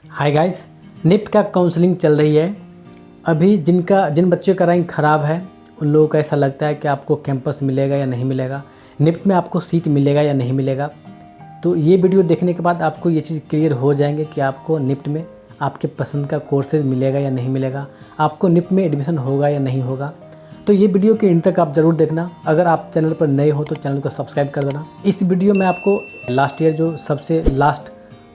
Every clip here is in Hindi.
हाय गाइस, निफ्ट का काउंसलिंग चल रही है। अभी जिन बच्चों का रैंक ख़राब है उन लोगों को ऐसा लगता है कि आपको कैंपस मिलेगा या नहीं मिलेगा, निफ्ट में आपको सीट मिलेगा या नहीं मिलेगा। तो ये वीडियो देखने के बाद आपको ये चीज़ क्लियर हो जाएंगे कि आपको निफ्ट में आपके पसंद का कोर्सेज मिलेगा या नहीं मिलेगा, आपको निफ्ट में एडमिशन होगा या नहीं होगा। तो ये वीडियो के एंड तक आप ज़रूर देखना। अगर आप चैनल पर नए हो तो चैनल को सब्सक्राइब कर देना। इस वीडियो में आपको लास्ट ईयर जो सबसे लास्ट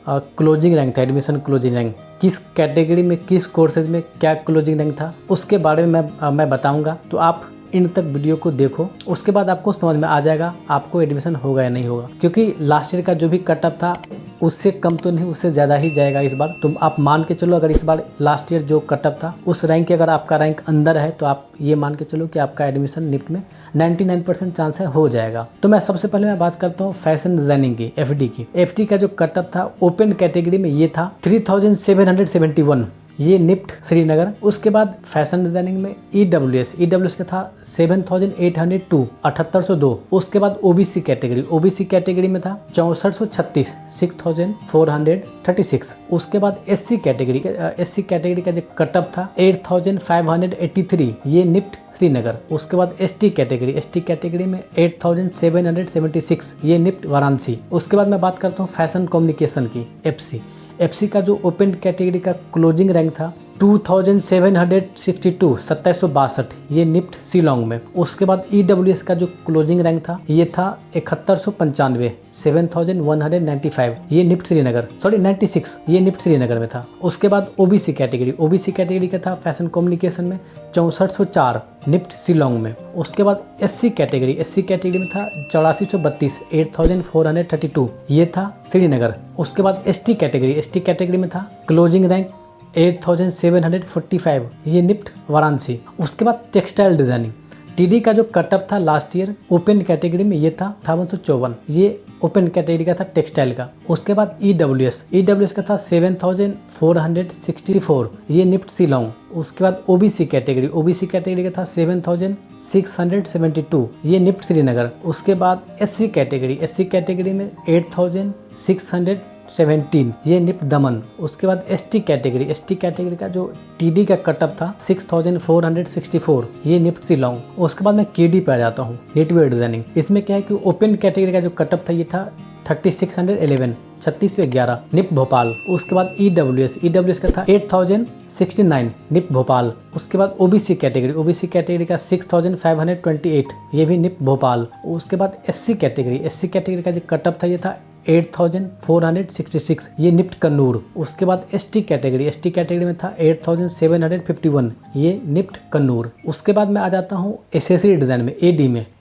क्लोजिंग रैंक था, एडमिशन क्लोजिंग रैंक, किस कैटेगरी में किस कोर्सेज में क्या क्लोजिंग रैंक था उसके बारे में मैं बताऊंगा। तो आप इन तक वीडियो को देखो, उसके बाद आपको समझ में आ जाएगा आपको एडमिशन होगा या नहीं होगा। क्योंकि लास्ट ईयर का जो भी कट ऑफ था उससे कम तो नहीं, उससे ज़्यादा ही जाएगा इस बार। तुम आप मान के चलो, अगर इस बार लास्ट ईयर जो कट ऑफ था उस रैंक के अगर आपका रैंक अंदर है तो आप ये मान के चलो कि आपका एडमिशन निफ्ट में 99% चांस है हो जाएगा। तो मैं सबसे पहले मैं बात करता हूँ फैशन डिजाइनिंग की, एफडी की। एफडी का जो कट ऑफ था ओपन कैटेगरी में ये था 3771, ये निफ्ट श्रीनगर। उसके बाद फैशन डिजाइनिंग में ईडब्ल्यूएस का था 7802, 7802। उसके बाद ओबीसी कैटेगरी में था 6436, 6436। उसके बाद एससी कैटेगरी का जो कटअप था 8583, ये निफ्ट श्रीनगर। उसके बाद एसटी कैटेगरी में 8776, ये निफ्ट वाराणसी। उसके बाद मैं बात करता हूँ फैशन कम्युनिकेशन की, एफसी का जो ओपन कैटेगरी का क्लोजिंग रैंक था 2762, 2762, ये निफ्ट शिलोंग में। उसके बाद ईडब्ल्यूएस का जो क्लोजिंग रैंक था ये था 7195, 7195, ये निफ्ट श्रीनगर, 96, ये निफ्ट श्रीनगर में था। उसके बाद ओबीसी कैटेगरी का था फैशन कम्युनिकेशन में 6404, निफ्ट शिलोंग में। उसके बाद एससी कैटेगरी में था 8432, 8432, ये था श्रीनगर। उसके बाद एसटी कैटेगरी में था क्लोजिंग रैंक 8745, ये निफ्ट वाराणसी। उसके बाद टेक्सटाइल डिजाइनिंग, टीडी का जो कटअप था लास्ट ईयर ओपन कैटेगरी में ये था 5854, ये ओपन कैटेगरी का था टेक्सटाइल का। उसके बाद ईडब्ल्यूएस का था 7464, ये निफ्ट शिलोंग। उसके बाद ओबीसी कैटेगरी का था 7672, ये निफ्ट श्रीनगर। उसके बाद एससी कैटेगरी में 8617, ये निफ्ट दमन। उसके बाद एसटी कैटेगरी का जो टीडी का कटअप था 6464, ये निफ्ट शिलोंग। उसके बाद मैं केडी पे आ जाता हूँ, नेटवेयर डिजाइनिंग। इसमें क्या है कि ओपन कैटेगरी का जो कटअप था ये था 3611, 3611, निफ्ट भोपाल। उसके बाद ईडब्ल्यूएस का था 8069, निफ्ट भोपाल। उसके बाद ओबीसी कैटेगरी का 6528, ये भी निफ्ट भोपाल। उसके बाद एससी कैटेगरी का जो कटअप था ये था 8466, ये निफ्ट कन्नूर। उसके बाद एसटी कैटेगरी में था 8751, ये निफ्ट कन्नूर। उसके बाद मैं आ जाता हूँ एसेसरी डिजाइन में,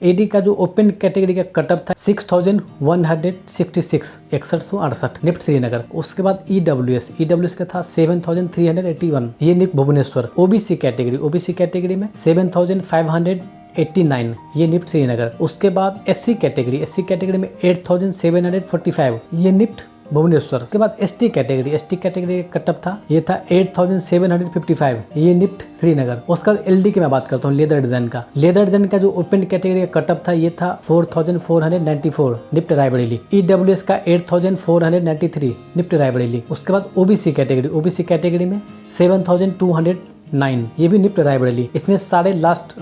एडी का जो ओपन कैटेगरी का कटअप था 6166, 6168, निफ्ट श्रीनगर। उसके बाद ईडब्ल्यूएस का था 7381, ये निफ्ट भुवनेश्वर। ओबीसी कैटेगरी में 7589, ये निफ्ट श्रीनगर। उसके बाद एससी कैटेगरी में 8745, ये निफ्ट भुवनेश्वर। उसके बाद एसटी कैटेगरी कटअप था ये था 8755, ये निफ्ट श्रीनगर। उसके बाद एलडी की मैं बात करता हूँ, लेदर डिजाइन का जो ओपन कैटेगरी का कटअप था ये था 4494, निफ्ट रायबरेली। ईडब्ल्यूएस का 8493, निफ्ट रायबरेली। उसके बाद ओबीसी कैटेगरी में 7209, ये भी निफ्ट रायबरेली। इसमें सारे लास्ट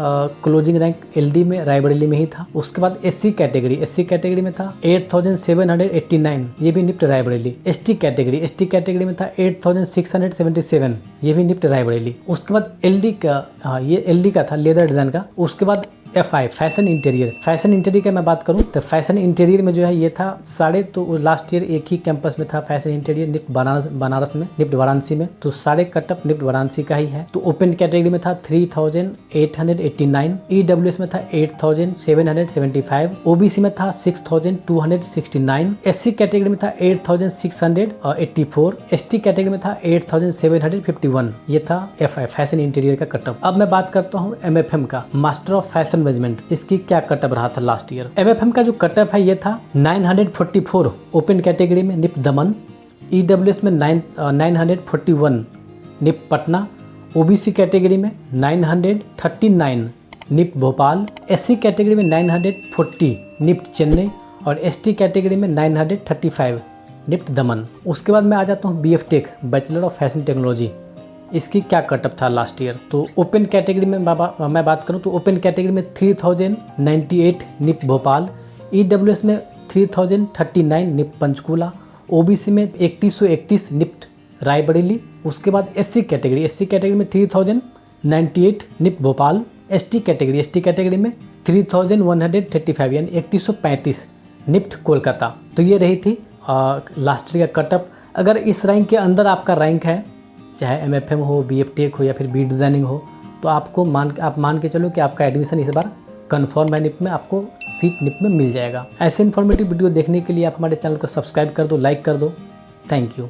क्लोजिंग रैंक एलडी में रायबरेली में ही था। उसके बाद एससी कैटेगरी में था 8789, ये भी निफ्ट रायबरेली। एसटी कैटेगरी में था 8677, ये भी निफ्ट रायबरेली। उसके बाद एलडी का ये एलडी का था लेदर डिजाइन का। उसके बाद FI फैशन इंटीरियर का मैं बात करूं तो फैशन इंटीरियर में जो है ये था सारे, तो लास्ट ईयर एक ही कैंपस में था फैशन इंटीरियर, निफ्ट बनारस में, निफ्ट वाराणसी में। तो सारे कटअप निफ्ट वाराणसी का ही है। तो ओपन कैटेगरी में था 3889, ईडब्ल्यूएस में था 8775, ओबीसी में था 6269, एससी कैटेगरी में था 8684, एसटी कैटेगरी में था 8751, ये था FI फैशन इंटीरियर का कटअप। अब मैं बात करता हूँ MFM का, मास्टर ऑफ फैशन मैनेजमेंट। इसकी क्या कटअप रहा था लास्ट ईयर। MFM का जो कटअप है ये था 944, ओपन कैटेगरी में निफ्ट दमन। ईडब्ल्यूएस में 941, निफ्ट पटना। ओबीसी कैटेगरी में 939, निफ्ट भोपाल। एससी कैटेगरी में 940, निफ्ट चेन्नई। और एसटी कैटेगरी में 935, निफ्ट दमन। उसके बाद मैं आ जाता हूँ BF tech, bachelor of fashion technology. इसकी क्या कटअप था लास्ट ईयर? तो ओपन कैटेगरी में मैं बात करूँ तो ओपन कैटेगरी में 3098 निफ्ट भोपाल, EWS में 3039 निफ्ट पंचकूला, OBC में 3131 निफ्ट रायबरेली। उसके बाद SC कैटेगरी में 3098 निफ्ट भोपाल, ST कैटेगरी में 3135 यानी 3135 निफ्ट कोलकाता। तो ये रही थी लास्ट ईयर का कटअप। अगर इस रैंक के अंदर आपका रैंक है, चाहे MFM हो, BF टेक हो या फिर बी डिज़ाइनिंग हो, तो आपको मान के चलो कि आपका एडमिशन इस बार कन्फर्म है निफ्ट में, आपको सीट निफ्ट में मिल जाएगा। ऐसे इन्फॉर्मेटिव वीडियो देखने के लिए आप हमारे चैनल को सब्सक्राइब कर दो, लाइक कर दो। Thank you.